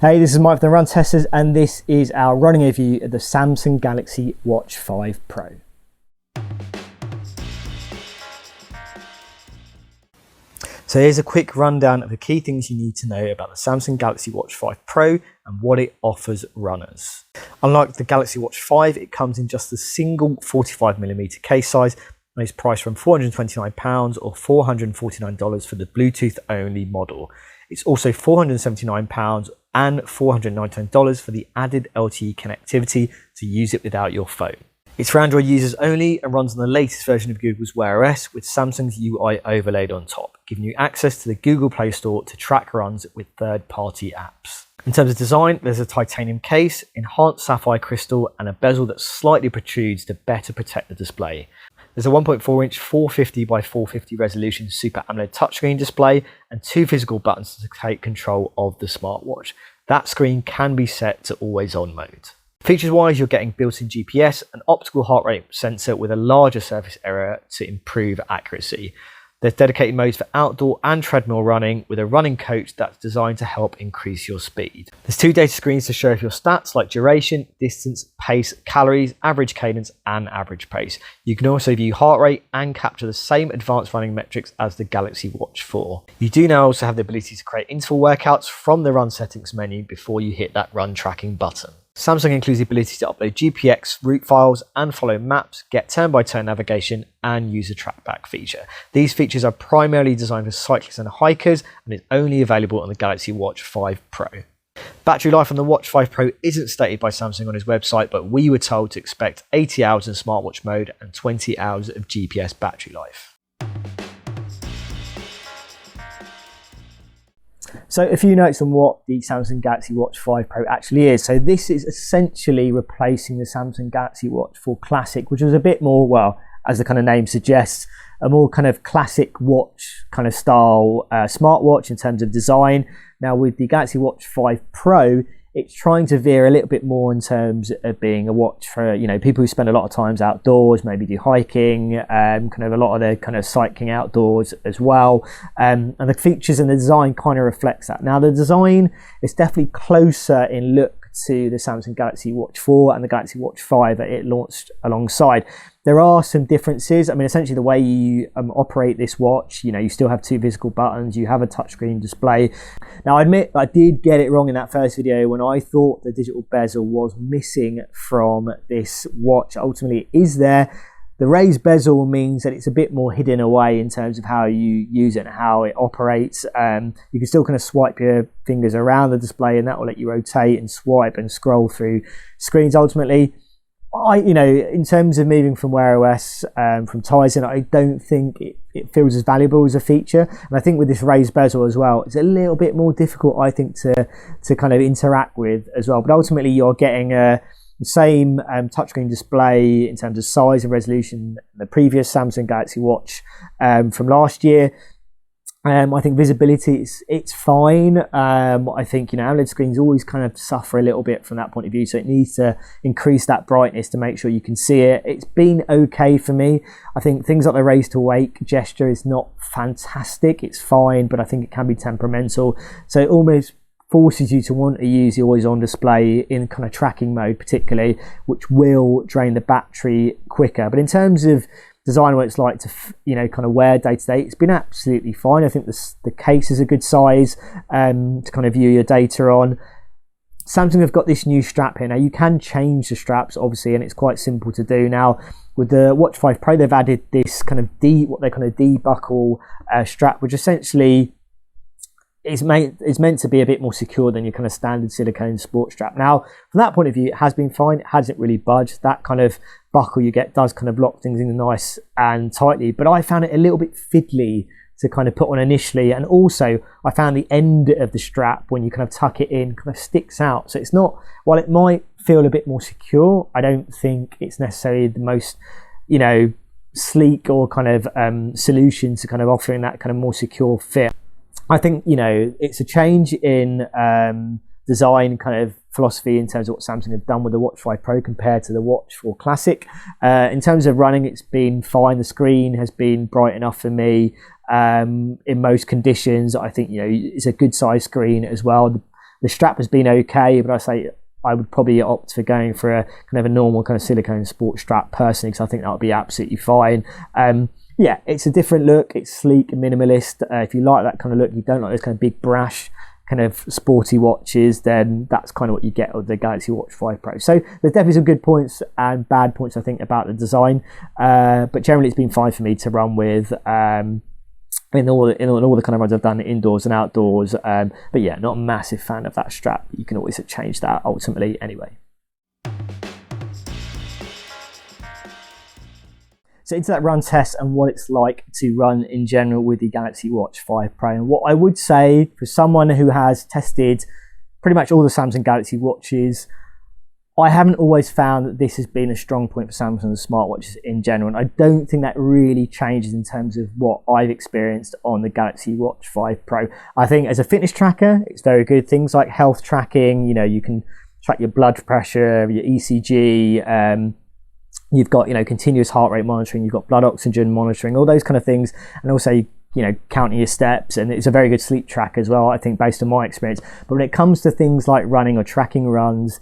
Hey, this is Mike from the Run Testers, and this is our running review of the Samsung Galaxy Watch 5 Pro. So here's a quick rundown of the key things you need to know about the Samsung Galaxy Watch 5 Pro and what it offers runners. Unlike the Galaxy Watch 5, it comes in just a single 45mm case size and is priced from £429 or $449 for the Bluetooth only model. It's also £479 and $499 for the added LTE connectivity to use it without your phone. It's for Android users only and runs on the latest version of Google's Wear OS with Samsung's UI overlaid on top, giving you access to the Google Play Store to track runs with third-party apps. In terms of design, there's a titanium case, enhanced sapphire crystal, and a bezel that slightly protrudes to better protect the display. There's a 1.4-inch 450 by 450 resolution Super AMOLED touchscreen display and two physical buttons to take control of the smartwatch. That screen can be set to always-on mode. Features-wise, you're getting built-in GPS, an optical heart rate sensor with a larger surface area to improve accuracy. There's dedicated modes for outdoor and treadmill running with a running coach that's designed to help increase your speed. There's two data screens to show off your stats like duration, distance, pace, calories, average cadence, and average pace. You can also view heart rate and capture the same advanced running metrics as the Galaxy Watch 4. You do now also have the ability to create interval workouts from the run settings menu before you hit that run tracking button. Samsung includes the ability to upload GPX route files and follow maps, get turn-by-turn navigation, and use a trackback feature. These features are primarily designed for cyclists and hikers and is only available on the Galaxy Watch 5 Pro. Battery life on the Watch 5 Pro isn't stated by Samsung on his website, but we were told to expect 80 hours in smartwatch mode and 20 hours of GPS battery life. So a few notes on what the Samsung Galaxy Watch 5 Pro actually is. So this is essentially replacing the Samsung Galaxy Watch 4 Classic, which was a bit more, well, as the kind of name suggests, a more kind of classic watch kind of style smartwatch in terms of design. Now with the Galaxy Watch 5 Pro, it's trying to veer a little bit more in terms of being a watch for, you know, people who spend a lot of times outdoors, maybe do hiking, kind of a lot of the kind of cycling outdoors as well. And the features and the design kind of reflects that. Now the design is definitely closer in look to the Samsung Galaxy Watch 4 and the Galaxy Watch 5 that it launched alongside. There are some differences. I mean, essentially the way you operate this watch, you know, you still have two physical buttons, you have a touchscreen display. Now, I admit I did get it wrong in that first video when I thought the digital bezel was missing from this watch. Ultimately, it is there. The raised bezel means that it's a bit more hidden away in terms of how you use it and how it operates. You can still kind of swipe your fingers around the display and that will let you rotate and swipe and scroll through screens. Ultimately, in terms of moving from Wear OS from Tizen, I don't think it feels as valuable as a feature. And I think with this raised bezel as well, it's a little bit more difficult, I think, to kind of interact with as well. But ultimately, you're getting the same touchscreen display in terms of size and resolution the previous Samsung Galaxy Watch from last year. I think visibility, it's fine. I think, you know, AMOLED screens always kind of suffer a little bit from that point of view, so it needs to increase that brightness to make sure you can see it. It's been okay for me. I think things like the raise to wake gesture is not fantastic. It's fine, but I think it can be temperamental. So it almost forces you to want to use the always on display in kind of tracking mode particularly, which will drain the battery quicker. But in terms of design, what it's like to, you know, kind of wear day to day, it's been absolutely fine. I think the case is a good size to kind of view your data on. Samsung have got this new strap here. Now you can change the straps obviously, and it's quite simple to do. Now with the Watch 5 Pro, they've added this kind of what they kind of debuckle strap, which essentially is meant to be a bit more secure than your kind of standard silicone sports strap. Now, from that point of view, it has been fine. It hasn't really budged. That kind of buckle you get does kind of lock things in nice and tightly, but I found it a little bit fiddly to kind of put on initially. And also, I found the end of the strap, when you kind of tuck it in, kind of sticks out. So it's not, while it might feel a bit more secure, I don't think it's necessarily the most, you know, sleek or kind of solution to kind of offering that kind of more secure fit. I think, you know, it's a change in design kind of philosophy in terms of what Samsung have done with the Watch 5 Pro compared to the Watch 4 Classic. In terms of running, it's been fine. The screen has been bright enough for me in most conditions. I think, you know, it's a good size screen as well. The strap has been okay, but I would probably opt for going for a kind of a normal kind of silicone sports strap personally, because I think that would be absolutely fine. Yeah, it's a different look. It's sleek and minimalist. If you like that kind of look, you don't like those kind of big brash kind of sporty watches, then that's kind of what you get with the Galaxy Watch 5 Pro. So there's definitely some good points and bad points, I think, about the design, but generally it's been fine for me to run with in all the kind of runs I've done indoors and outdoors. But yeah, not a massive fan of that strap. You can always change that ultimately anyway. So into that run test and what it's like to run in general with the Galaxy Watch 5 Pro. And what I would say for someone who has tested pretty much all the Samsung Galaxy Watches, I haven't always found that this has been a strong point for Samsung smartwatches in general. And I don't think that really changes in terms of what I've experienced on the Galaxy Watch 5 Pro. I think as a fitness tracker, it's very good. Things like health tracking, you can track your blood pressure, your ECG, you've got, continuous heart rate monitoring, you've got blood oxygen monitoring, all those kind of things. And also, counting your steps. And it's a very good sleep track as well, I think, based on my experience. But when it comes to things like running or tracking runs,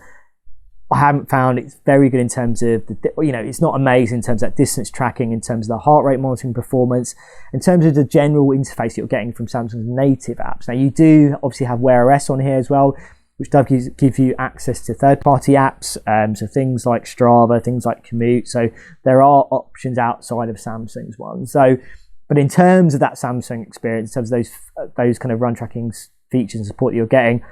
I haven't found it's very good in terms of, it's not amazing in terms of that distance tracking, in terms of the heart rate monitoring performance, in terms of the general interface you're getting from Samsung's native apps. Now, you do obviously have Wear OS on here as well, which does give you access to third-party apps, so things like Strava, things like Commute. So there are options outside of Samsung's one. So, but in terms of that Samsung experience, in terms of those kind of run tracking features and support that you're getting,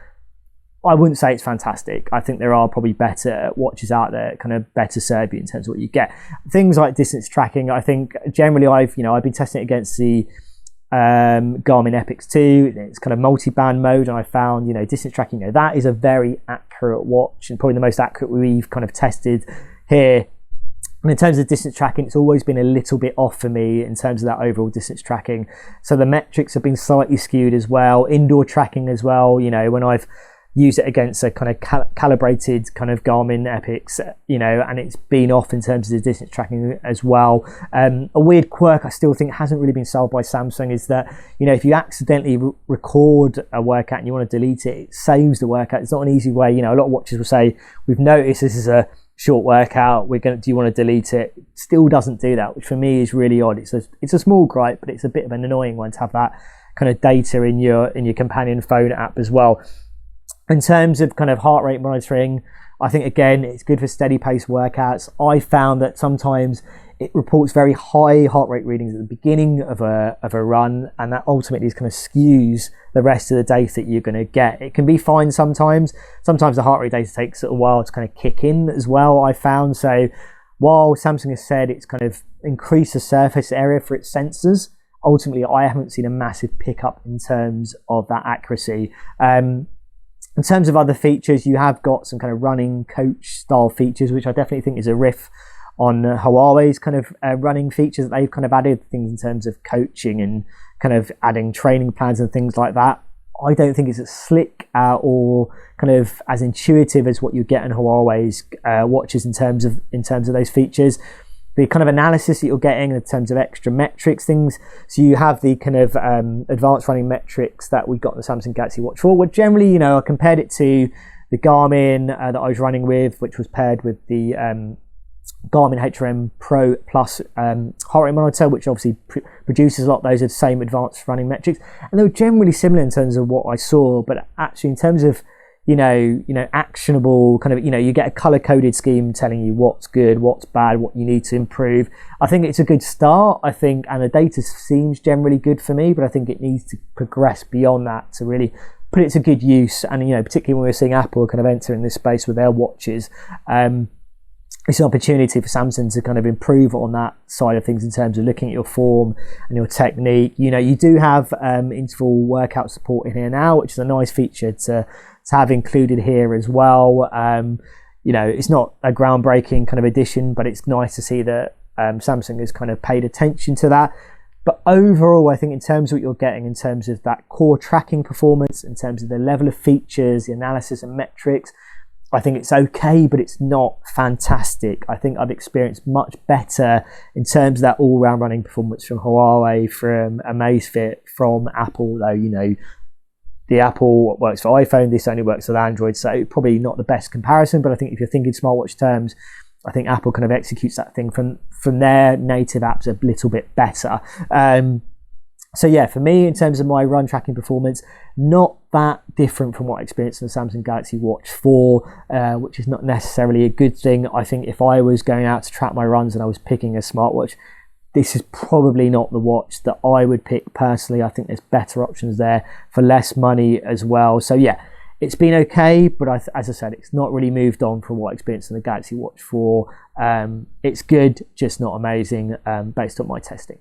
I wouldn't say it's fantastic. I think there are probably better watches out there, kind of better serve you in terms of what you get. Things like distance tracking, I think generally I've been testing it against the Garmin Epix 2. It's kind of multi-band mode, and I found distance tracking, that is a very accurate watch, and probably the most accurate we've kind of tested here. And in terms of distance tracking, it's always been a little bit off for me in terms of that overall distance tracking. So the metrics have been slightly skewed as well. Indoor tracking as well, when I've used it against a kind of calibrated kind of Garmin Epix, and it's been off in terms of the distance tracking as well. A weird quirk I still think hasn't really been solved by Samsung is that, if you accidentally record a workout and you want to delete it, it saves the workout. It's not an easy way. A lot of watches will say, we've noticed this is a short workout, do you want to delete it? It still doesn't do that, which for me is really odd. It's a small gripe, but it's a bit of an annoying one to have that kind of data in your companion phone app as well. In terms of kind of heart rate monitoring, I think, again, it's good for steady pace workouts. I found that sometimes it reports very high heart rate readings at the beginning of a run, and that ultimately kind of skews the rest of the data that you're going to get. It can be fine sometimes. Sometimes the heart rate data takes a while to kind of kick in as well, I found. So while Samsung has said it's kind of increased the surface area for its sensors, ultimately I haven't seen a massive pickup in terms of that accuracy. In terms of other features, you have got some kind of running coach style features, which I definitely think is a riff on Huawei's kind of running features that they've kind of added, things in terms of coaching and kind of adding training plans and things like that. I don't think it's as slick or kind of as intuitive as what you get in Huawei's watches in terms of those features. The kind of analysis that you're getting in terms of extra metrics, things. So you have the kind of advanced running metrics that we got in the Samsung Galaxy Watch 4, where generally, I compared it to the Garmin that I was running with, which was paired with the Garmin HRM Pro Plus heart rate monitor, which obviously produces a lot of those same advanced running metrics. And they were generally similar in terms of what I saw, but actually in terms of actionable kind of, you get a color-coded scheme telling you what's good, what's bad, what you need to improve. I think it's a good start, and the data seems generally good for me, but I think it needs to progress beyond that to really put it to good use. And, particularly when we're seeing Apple kind of enter in this space with their watches, it's an opportunity for Samsung to kind of improve on that side of things in terms of looking at your form and your technique. You do have interval workout support in here now, which is a nice feature to have included here as well. It's not a groundbreaking kind of addition, but it's nice to see that Samsung has kind of paid attention to that. But overall, I think in terms of what you're getting, in terms of that core tracking performance, in terms of the level of features, the analysis and metrics, I think it's okay, but it's not fantastic. I think I've experienced much better in terms of that all-round running performance from Huawei, from Amazfit, from Apple, though, the Apple works for iPhone, this only works with Android, so probably not the best comparison, but I think if you're thinking smartwatch terms, I think Apple kind of executes that thing from their native apps a little bit better. So yeah, for me, in terms of my run tracking performance, not that different from what I experienced in the Samsung Galaxy Watch 4, which is not necessarily a good thing. I think if I was going out to track my runs and I was picking a smartwatch, this is probably not the watch that I would pick personally. I think there's better options there for less money as well. So yeah, it's been okay, but as I said, it's not really moved on from what I experienced in the Galaxy Watch 4. It's good, just not amazing based on my testing.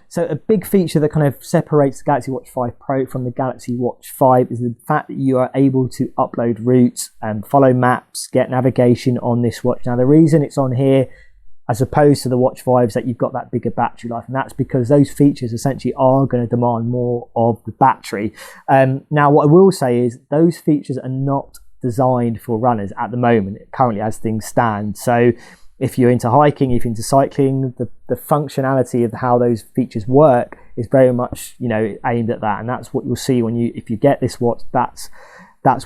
So a big feature that kind of separates the Galaxy Watch 5 Pro from the Galaxy Watch 5 is the fact that you are able to upload routes and follow maps, get navigation on this watch. Now, the reason it's on here as opposed to the Watch 5 is that you've got that bigger battery life, and that's because those features essentially are going to demand more of the battery. Now, what I will say is those features are not designed for runners at the moment, currently as things stand. So if you're into hiking, if you're into cycling, the functionality of how those features work is very much, aimed at that. And that's what you'll see if you get this watch. That's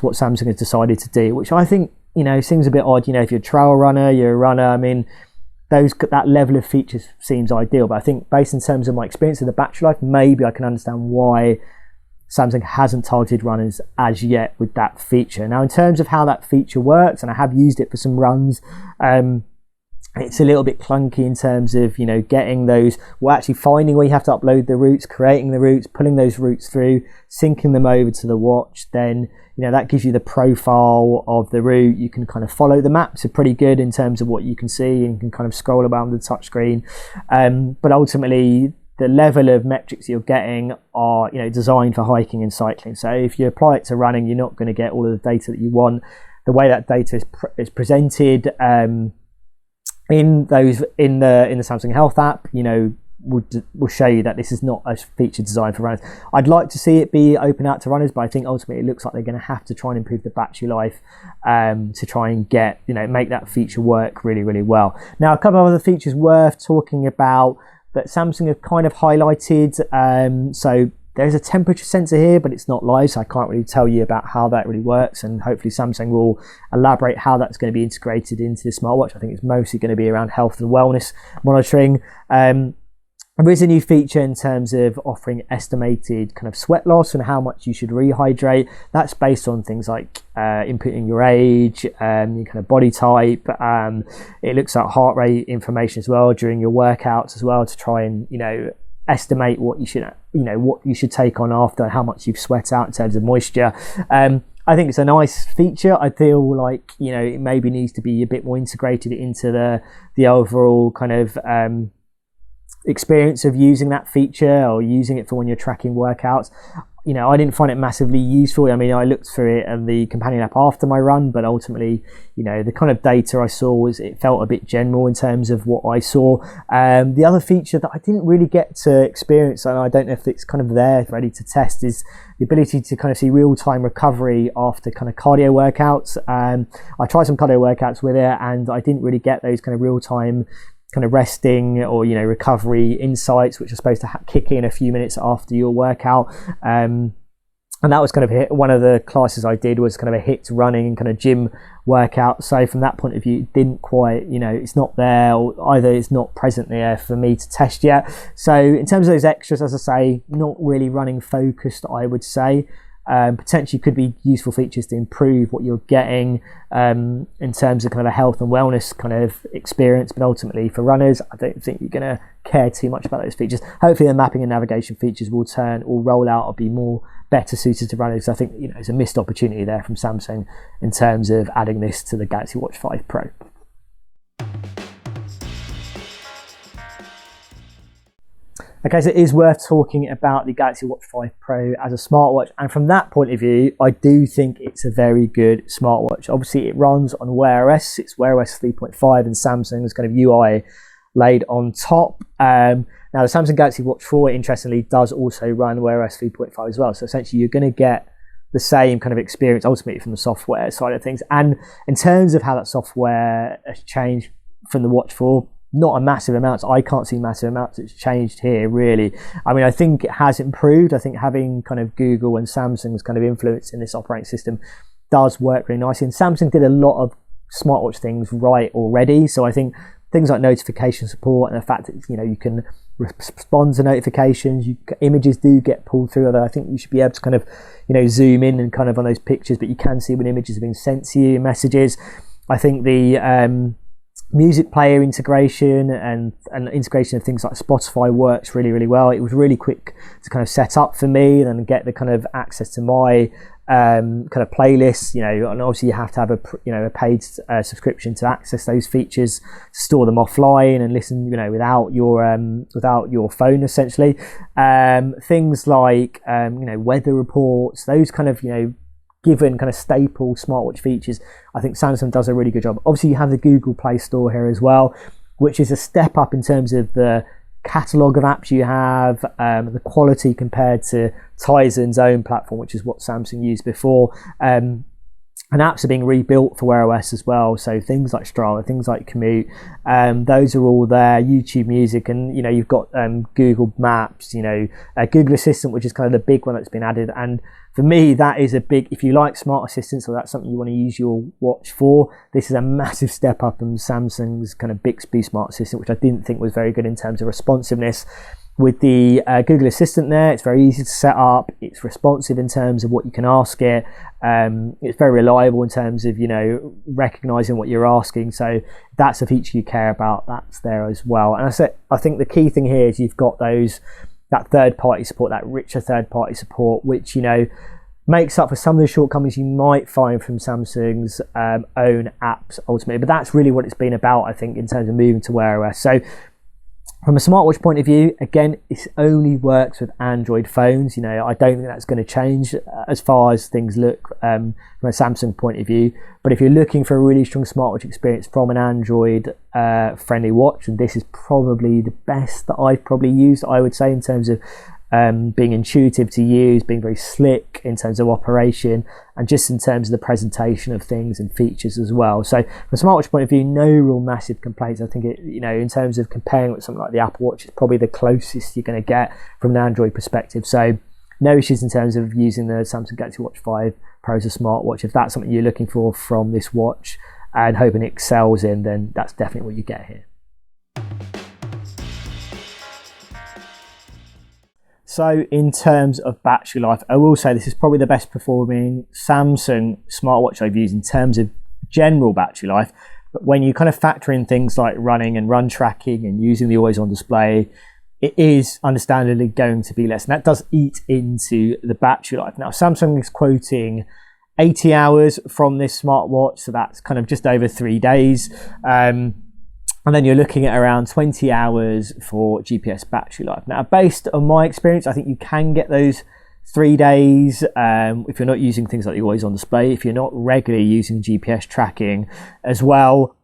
what Samsung has decided to do, which I think, seems a bit odd. If you're a trail runner, you're a runner, I mean, that level of features seems ideal. But I think based in terms of my experience of the battery life, maybe I can understand why Samsung hasn't targeted runners as yet with that feature. Now, in terms of how that feature works, and I have used it for some runs, it's a little bit clunky in terms of, getting those, actually finding where you have to upload the routes, creating the routes, pulling those routes through, syncing them over to the watch. Then, that gives you the profile of the route. You can kind of follow the maps are pretty good in terms of what you can see, and you can kind of scroll around the touchscreen. But ultimately, the level of metrics you're getting are, designed for hiking and cycling. So if you apply it to running, you're not going to get all of the data that you want. The way that data is presented, in the Samsung Health app, will show you that this is not a feature designed for runners. I'd like to see it be open out to runners, but I think ultimately it looks like they're going to have to try and improve the battery life to try and get, make that feature work really, really well. Now, a couple of other features worth talking about that Samsung have kind of highlighted. So there's a temperature sensor here, but it's not live, so I can't really tell you about how that really works, and hopefully Samsung will elaborate how that's going to be integrated into the smartwatch. I think it's mostly going to be around health and wellness monitoring. There is a new feature in terms of offering estimated kind of sweat loss and how much you should rehydrate. That's based on things like inputting your age, your kind of body type. It looks at heart rate information as well during your workouts as well, to try and, estimate what you should take on after, how much you've sweat out in terms of moisture. I think it's a nice feature. I feel like, it maybe needs to be a bit more integrated into the overall kind of experience of using that feature, or using it for when you're tracking workouts. I didn't find it massively useful. I mean, I looked through it and the companion app after my run, but ultimately, the kind of data I saw it felt a bit general in terms of what I saw. The other feature that I didn't really get to experience, and I don't know if it's kind of there ready to test, is the ability to kind of see real-time recovery after kind of cardio workouts. I tried some cardio workouts with it, and I didn't really get those kind of real-time kind of resting or recovery insights, which are supposed to kick in a few minutes after your workout. And that was kind of one of the classes I did was kind of a HIIT running and kind of gym workout. So from that point of view, it didn't quite, it's not there, or either it's not present there for me to test yet. So in terms of those extras, as I say, not really running focused, I would say. Potentially could be useful features to improve what you're getting in terms of kind of a health and wellness kind of experience, but ultimately for runners, I don't think you're going to care too much about those features. Hopefully the mapping and navigation features will roll out or be better suited to runners. I think it's a missed opportunity there from Samsung in terms of adding this to the Galaxy Watch 5 Pro. Okay, so it is worth talking about the Galaxy Watch 5 Pro as a smartwatch, and from that point of view, I do think it's a very good smartwatch. Obviously, it runs on Wear OS. It's Wear OS 3.5 and Samsung's kind of UI laid on top. Now, the Samsung Galaxy Watch 4, interestingly, does also run Wear OS 3.5 as well. So essentially, you're going to get the same kind of experience ultimately from the software side of things. And in terms of how that software has changed from the Watch 4, not a massive amount. I can't see massive amounts that's changed here, really. I mean, I think it has improved. I think having kind of Google and Samsung's kind of influence in this operating system does work really nicely. And Samsung did a lot of smartwatch things right already. So I think things like notification support and the fact that, you know, you can respond to notifications, images do get pulled through, although I think you should be able to kind of, you know, zoom in and kind of on those pictures, but you can see when images are being sent to you, messages. I think the music player integration and integration of things like Spotify works really, really well. It was really quick to kind of set up for me and get the kind of access to my kind of playlists, you know, and obviously you have to have a paid subscription to access those features, store them offline and listen, you know, without your phone essentially. Things like you know, weather reports, those kind of, you know, given kind of staple smartwatch features, I think Samsung does a really good job. Obviously you have the Google Play Store here as well, which is a step up in terms of the catalogue of apps you have, the quality compared to Tizen's own platform, which is what Samsung used before. And apps are being rebuilt for Wear OS as well, so things like Strava, things like Commute, those are all there. YouTube Music, and you know, you've got Google Maps, you know, Google Assistant, which is kind of the big one that's been added. And for me, that is a big, if you like smart assistants or that's something you want to use your watch for, this is a massive step up from Samsung's kind of Bixby smart assistant, which I didn't think was very good in terms of responsiveness. With the Google Assistant there, it's very easy to set up, it's responsive in terms of what you can ask it, it's very reliable in terms of, you know, recognizing what you're asking, so that's a feature you care about, that's there as well. And I think the key thing here is you've got that third-party support, that richer third-party support, which, you know, makes up for some of the shortcomings you might find from Samsung's own apps ultimately. But that's really what it's been about, I think, in terms of moving to Wear OS. So from a smartwatch point of view, again, it only works with Android phones. You know, I don't think that's going to change as far as things look from a Samsung point of view. But if you're looking for a really strong smartwatch experience from an Android friendly watch, and this is probably the best that I've probably used, I would say, in terms of being intuitive to use, being very slick in terms of operation, and just in terms of the presentation of things and features as well. So from a smartwatch point of view, no real massive complaints. I think it, you know, in terms of comparing with something like the Apple Watch, it's probably the closest you're going to get from an Android perspective. So no issues in terms of using the Samsung Galaxy Watch 5 Pro as a smartwatch. If that's something you're looking for from this watch and hoping it excels in, then that's definitely what you get here. So in terms of battery life, I will say this is probably the best performing Samsung smartwatch I've used in terms of general battery life. But when you kind of factor in things like running and run tracking and using the always on display, it is understandably going to be less. And that does eat into the battery life. Now, Samsung is quoting 80 hours from this smartwatch. So that's kind of just over 3 days. And then you're looking at around 20 hours for GPS battery life. Now, based on my experience, I think you can get those 3 days if you're not using things like the always on display, if you're not regularly using GPS tracking as well.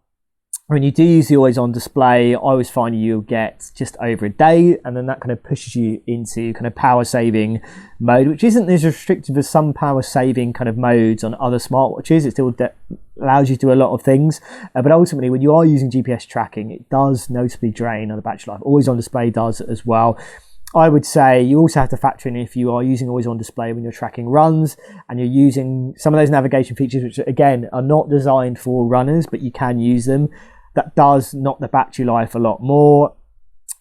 When you do use the always on display, I always find you'll get just over a day, and then that kind of pushes you into kind of power saving mode, which isn't as restrictive as some power saving kind of modes on other smartwatches. It still allows you to do a lot of things, but ultimately when you are using GPS tracking, it does noticeably drain on the battery life. Always on display does as well. I would say you also have to factor in if you are using always on display when you're tracking runs and you're using some of those navigation features, which again are not designed for runners, but you can use them. That does knock the battery life a lot more.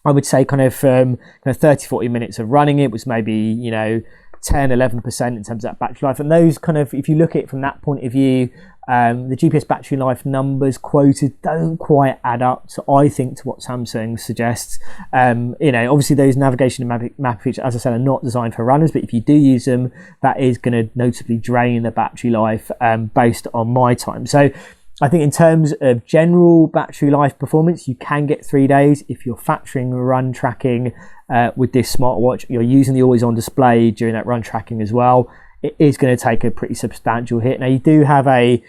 I would say kind of 30-40 minutes of running it was maybe, you know, 10-11% in terms of that battery life. And those kind of, if you look at it from that point of view, the GPS battery life numbers quoted don't quite add up to, I think, to what Samsung suggests. You know, obviously those navigation and map features, as I said, are not designed for runners, but if you do use them, that is going to notably drain the battery life based on my time. So I think in terms of general battery life performance, you can get 3 days. If you're factoring run tracking with this smartwatch, you're using the always on display during that run tracking as well, it is going to take a pretty substantial hit. Now you do have a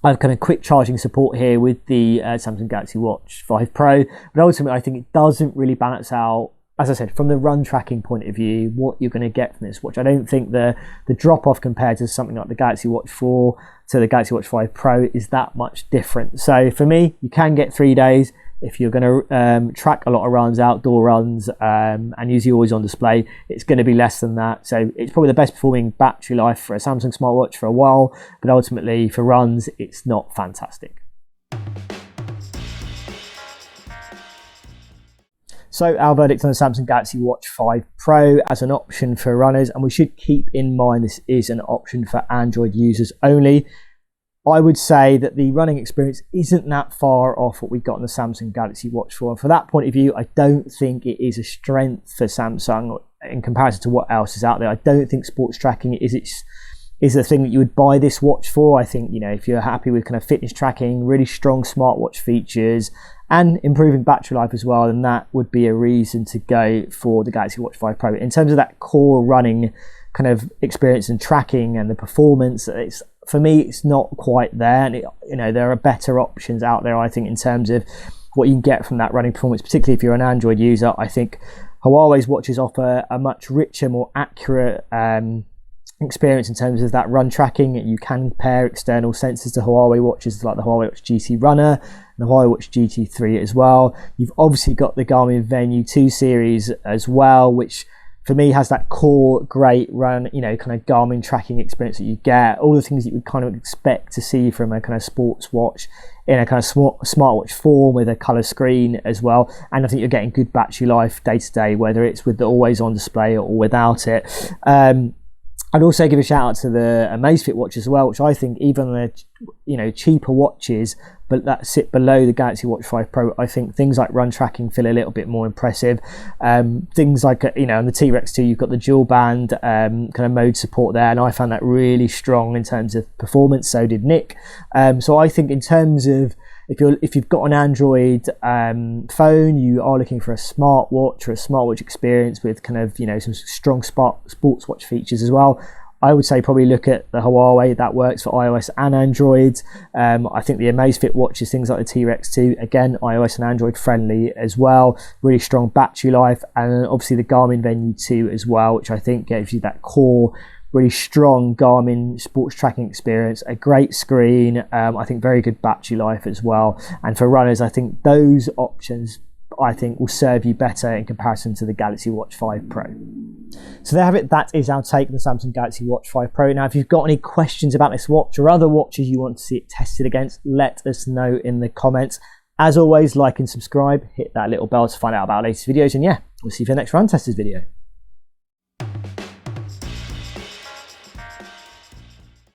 kind of quick charging support here with the Samsung Galaxy Watch 5 Pro, but ultimately I think it doesn't really balance out, as I said, from the run tracking point of view, what you're going to get from this watch. I don't think the drop off compared to something like the Galaxy Watch 4 to the Galaxy Watch 5 Pro is that much different. So for me, you can get 3 days. if you're going to track a lot of runs, outdoor runs, and use the always on display, it's going to be less than that. So it's probably the best performing battery life for a Samsung smartwatch for a while, but ultimately for runs, it's not fantastic. So our verdict on the Samsung Galaxy Watch 5 Pro as an option for runners, and we should keep in mind this is an option for Android users only. I would say that the running experience isn't that far off what we got on the Samsung Galaxy Watch 4. And for that point of view, I don't think it is a strength for Samsung in comparison to what else is out there. I don't think sports tracking is the thing that you would buy this watch for. I think, you know, if you're happy with kind of fitness tracking, really strong smartwatch features, and improving battery life as well, then that would be a reason to go for the Galaxy Watch 5 Pro. In terms of that core running kind of experience and tracking and the performance, for me, it's not quite there. And you know, there are better options out there, I think, in terms of what you can get from that running performance, particularly if you're an Android user. I think Huawei's watches offer a much richer, more accurate experience in terms of that run tracking. You can pair external sensors to Huawei watches like the Huawei Watch GT Runner and the Huawei Watch GT3 as well. You've obviously got the Garmin Venue 2 series as well, which for me has that core great run, you know, kind of Garmin tracking experience that you get, all the things that you would kind of expect to see from a kind of sports watch in a kind of smartwatch form with a color screen as well. And I think you're getting good battery life day to day, whether it's with the always on display or without it. I'd also give a shout out to the Amazfit watch as well, which I think even the, you know, cheaper watches, but that sit below the Galaxy Watch 5 Pro, I think things like run tracking feel a little bit more impressive. Things like, you know, on the T-Rex 2, you've got the dual band kind of mode support there, and I found that really strong in terms of performance. So did Nick. So I think in terms of if you've got an Android phone, you are looking for a smartwatch or a smartwatch experience with kind of, you know, some strong sports watch features as well, I would say probably look at the Huawei. That works for iOS and Android. I think the Amazfit watches, things like the T-Rex 2, again, iOS and Android friendly as well. Really strong battery life, and obviously the Garmin Venue 2 as well, which I think gives you that core really strong Garmin sports tracking experience, a great screen, I think very good battery life as well. And for runners, I think those options I think will serve you better in comparison to the Galaxy Watch 5 Pro. So there have it, that is our take on the Samsung Galaxy Watch 5 Pro. Now if you've got any questions about this watch or other watches you want to see it tested against, let us know in the comments. As always, like and subscribe, hit that little bell to find out about our latest videos, and yeah, we'll see you for the next Run Testers video.